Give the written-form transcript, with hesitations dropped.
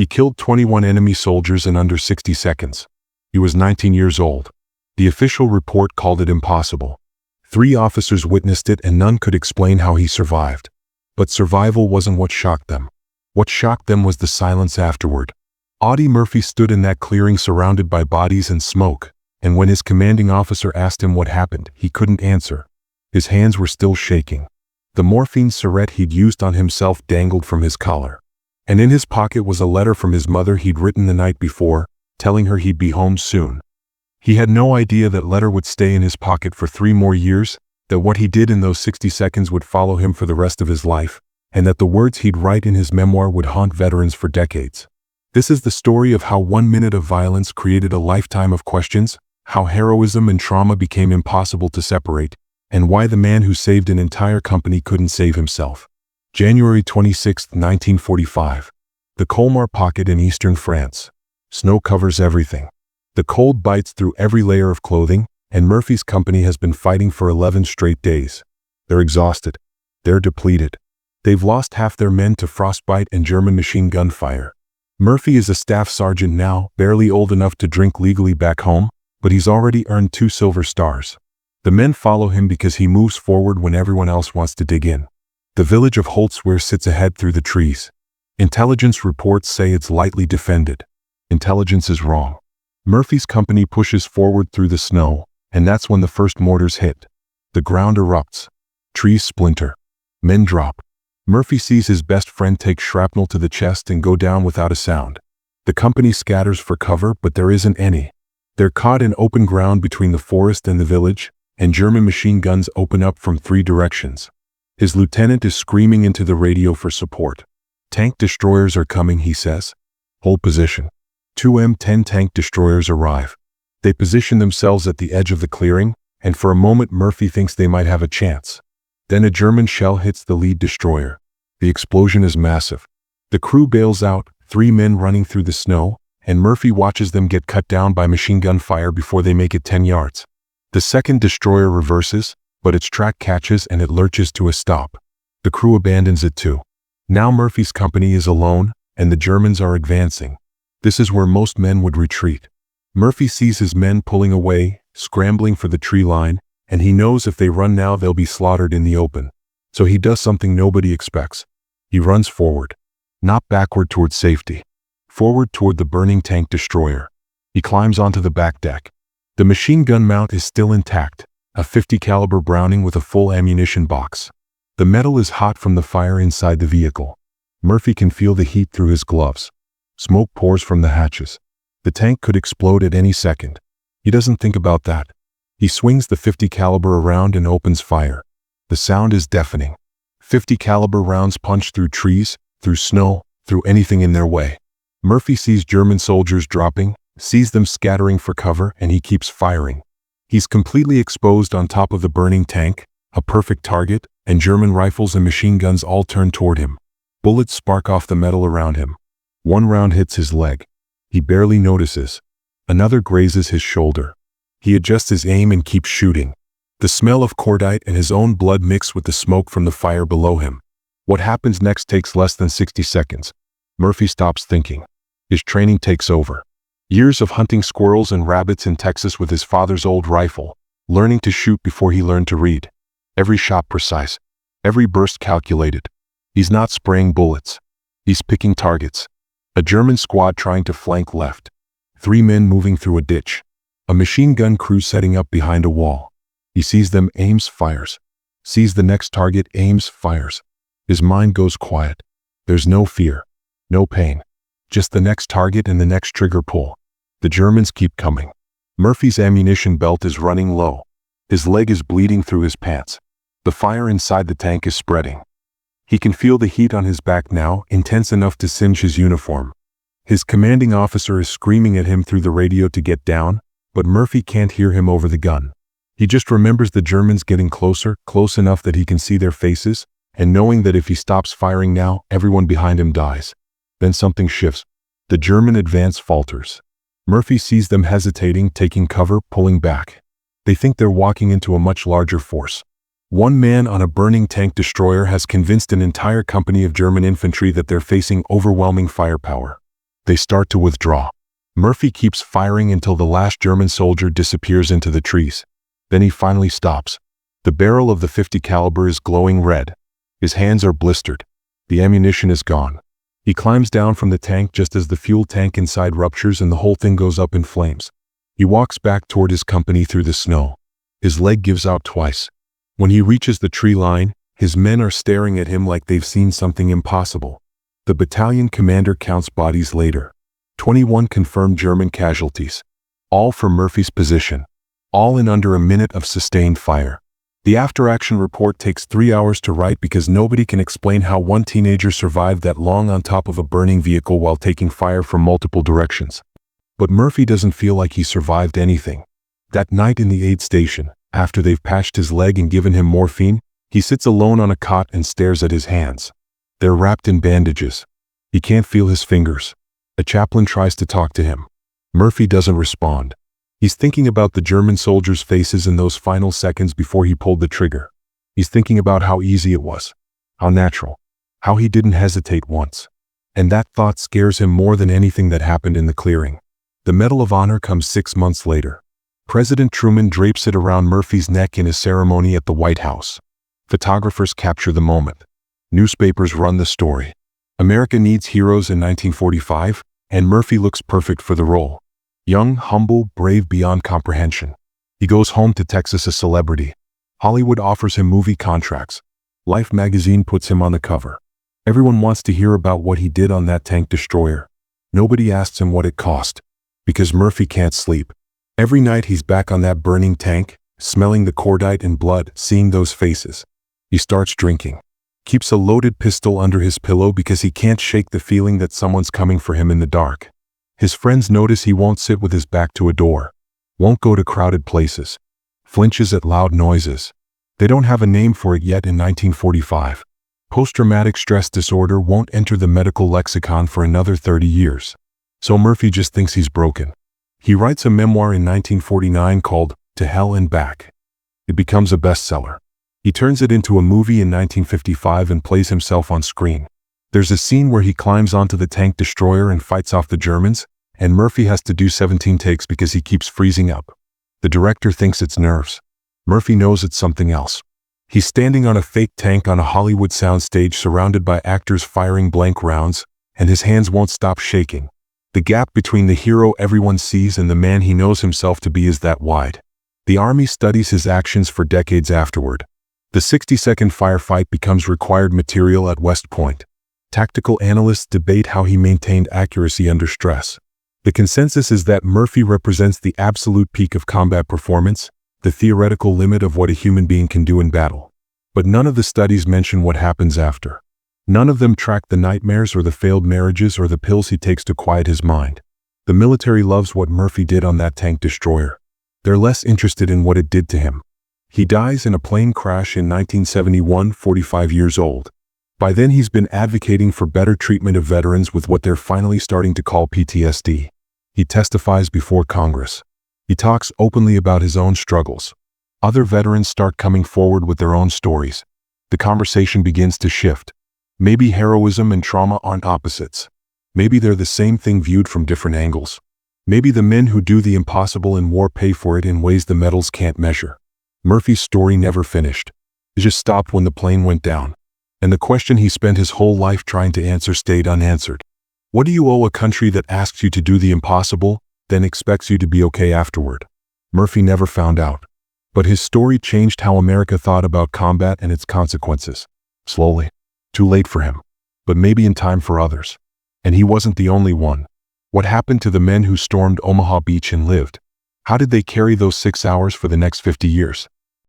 He killed 21 enemy soldiers in under 60 seconds. He was 19 years old. The official report called it impossible. 3 officers witnessed it and none could explain how he survived. But survival wasn't what shocked them. What shocked them was the silence afterward. Audie Murphy stood in that clearing surrounded by bodies and smoke, and when his commanding officer asked him what happened, he couldn't answer. His hands were still shaking. The morphine syringe he'd used on himself dangled from his collar. And in his pocket was a letter from his mother he'd written the night before, telling her he'd be home soon. He had no idea that letter would stay in his pocket for 3 more years, that what he did in those 60 seconds would follow him for the rest of his life, and that the words he'd write in his memoir would haunt veterans for decades. This is the story of how 1 minute of violence created a lifetime of questions, how heroism and trauma became impossible to separate, and why the man who saved an entire company couldn't save himself. January 26, 1945. The Colmar Pocket in eastern France. Snow covers everything. The cold bites through every layer of clothing, and Murphy's company has been fighting for 11 straight days. They're exhausted. They're depleted. They've lost half their men to frostbite and German machine gun fire. Murphy is a staff sergeant now, barely old enough to drink legally back home, but he's already earned 2 silver stars. The men follow him because he moves forward when everyone else wants to dig in. The village of Holzwehr sits ahead through the trees. Intelligence reports say it's lightly defended. Intelligence is wrong. Murphy's company pushes forward through the snow, and that's when the first mortars hit. The ground erupts. Trees splinter. Men drop. Murphy sees his best friend take shrapnel to the chest and go down without a sound. The company scatters for cover, but there isn't any. They're caught in open ground between the forest and the village, and German machine guns open up from 3 directions. His lieutenant is screaming into the radio for support. Tank destroyers are coming, he says. Hold position. 2 M10 tank destroyers arrive. They position themselves at the edge of the clearing, and for a moment Murphy thinks they might have a chance. Then a German shell hits the lead destroyer. The explosion is massive. The crew bails out, 3 men running through the snow, and Murphy watches them get cut down by machine gun fire before they make it 10 yards. The second destroyer reverses, but its track catches and it lurches to a stop. The crew abandons it too. Now Murphy's company is alone, and the Germans are advancing. This is where most men would retreat. Murphy sees his men pulling away, scrambling for the tree line, and he knows if they run now they'll be slaughtered in the open. So he does something nobody expects. He runs forward. Not backward toward safety. Forward toward the burning tank destroyer. He climbs onto the back deck. The machine gun mount is still intact, a .50 caliber Browning with a full ammunition box. The metal is hot from the fire inside the vehicle. Murphy can feel the heat through his gloves. Smoke pours from the hatches. The tank could explode at any second. He doesn't think about that. He swings the .50 caliber around and opens fire. The sound is deafening. .50 caliber rounds punch through trees, through snow, through anything in their way. Murphy sees German soldiers dropping, sees them scattering for cover, and he keeps firing. He's completely exposed on top of the burning tank, a perfect target, and German rifles and machine guns all turn toward him. Bullets spark off the metal around him. 1 round hits his leg. He barely notices. Another grazes his shoulder. He adjusts his aim and keeps shooting. The smell of cordite and his own blood mix with the smoke from the fire below him. What happens next takes less than 60 seconds. Murphy stops thinking. His training takes over. Years of hunting squirrels and rabbits in Texas with his father's old rifle, learning to shoot before he learned to read. Every shot precise. Every burst calculated. He's not spraying bullets. He's picking targets. A German squad trying to flank left. 3 men moving through a ditch. A machine gun crew setting up behind a wall. He sees them, aims, fires. Sees the next target, aims, fires. His mind goes quiet. There's no fear. No pain. Just the next target and the next trigger pull. The Germans keep coming. Murphy's ammunition belt is running low. His leg is bleeding through his pants. The fire inside the tank is spreading. He can feel the heat on his back now, intense enough to singe his uniform. His commanding officer is screaming at him through the radio to get down, but Murphy can't hear him over the gun. He just remembers the Germans getting closer, close enough that he can see their faces, and knowing that if he stops firing now, everyone behind him dies. Then something shifts. The German advance falters. Murphy sees them hesitating, taking cover, pulling back. They think they're walking into a much larger force. 1 man on a burning tank destroyer has convinced an entire company of German infantry that they're facing overwhelming firepower. They start to withdraw. Murphy keeps firing until the last German soldier disappears into the trees. Then he finally stops. The barrel of the .50 caliber is glowing red. His hands are blistered. The ammunition is gone. He climbs down from the tank just as the fuel tank inside ruptures and the whole thing goes up in flames. He walks back toward his company through the snow. His leg gives out twice. When he reaches the tree line, his men are staring at him like they've seen something impossible. The battalion commander counts bodies later. 21 confirmed German casualties. All for Murphy's position. All in under a minute of sustained fire. The after-action report takes 3 hours to write because nobody can explain how one teenager survived that long on top of a burning vehicle while taking fire from multiple directions. But Murphy doesn't feel like he survived anything. That night in the aid station, after they've patched his leg and given him morphine, he sits alone on a cot and stares at his hands. They're wrapped in bandages. He can't feel his fingers. A chaplain tries to talk to him. Murphy doesn't respond. He's thinking about the German soldiers' faces in those final seconds before he pulled the trigger. He's thinking about how easy it was. How natural. How he didn't hesitate once. And that thought scares him more than anything that happened in the clearing. The Medal of Honor comes 6 months later. President Truman drapes it around Murphy's neck in a ceremony at the White House. Photographers capture the moment. Newspapers run the story. America needs heroes in 1945, and Murphy looks perfect for the role. Young, humble, brave beyond comprehension. He goes home to Texas a celebrity. Hollywood offers him movie contracts. Life magazine puts him on the cover. Everyone wants to hear about what he did on that tank destroyer. Nobody asks him what it cost. Because Murphy can't sleep. Every night he's back on that burning tank, smelling the cordite and blood, seeing those faces. He starts drinking. Keeps a loaded pistol under his pillow because he can't shake the feeling that someone's coming for him in the dark. His friends notice he won't sit with his back to a door. Won't go to crowded places. Flinches at loud noises. They don't have a name for it yet in 1945. Post-traumatic stress disorder won't enter the medical lexicon for another 30 years. So Murphy just thinks he's broken. He writes a memoir in 1949 called To Hell and Back. It becomes a bestseller. He turns it into a movie in 1955 and plays himself on screen. There's a scene where he climbs onto the tank destroyer and fights off the Germans, and Murphy has to do 17 takes because he keeps freezing up. The director thinks it's nerves. Murphy knows it's something else. He's standing on a fake tank on a Hollywood soundstage surrounded by actors firing blank rounds, and his hands won't stop shaking. The gap between the hero everyone sees and the man he knows himself to be is that wide. The army studies his actions for decades afterward. The 60-second firefight becomes required material at West Point. Tactical analysts debate how he maintained accuracy under stress. The consensus is that Murphy represents the absolute peak of combat performance, the theoretical limit of what a human being can do in battle. But none of the studies mention what happens after. None of them track the nightmares or the failed marriages or the pills he takes to quiet his mind. The military loves what Murphy did on that tank destroyer. They're less interested in what it did to him. He dies in a plane crash in 1971, 45 years old. By then he's been advocating for better treatment of veterans with what they're finally starting to call PTSD. He testifies before Congress. He talks openly about his own struggles. Other veterans start coming forward with their own stories. The conversation begins to shift. Maybe heroism and trauma aren't opposites. Maybe they're the same thing viewed from different angles. Maybe the men who do the impossible in war pay for it in ways the medals can't measure. Murphy's story never finished. It just stopped when the plane went down. And the question he spent his whole life trying to answer stayed unanswered. What do you owe a country that asks you to do the impossible, then expects you to be okay afterward? Murphy never found out. But his story changed how America thought about combat and its consequences. Slowly. Too late for him. But maybe in time for others. And he wasn't the only one. What happened to the men who stormed Omaha Beach and lived? How did they carry those 6 hours for the next 50 years?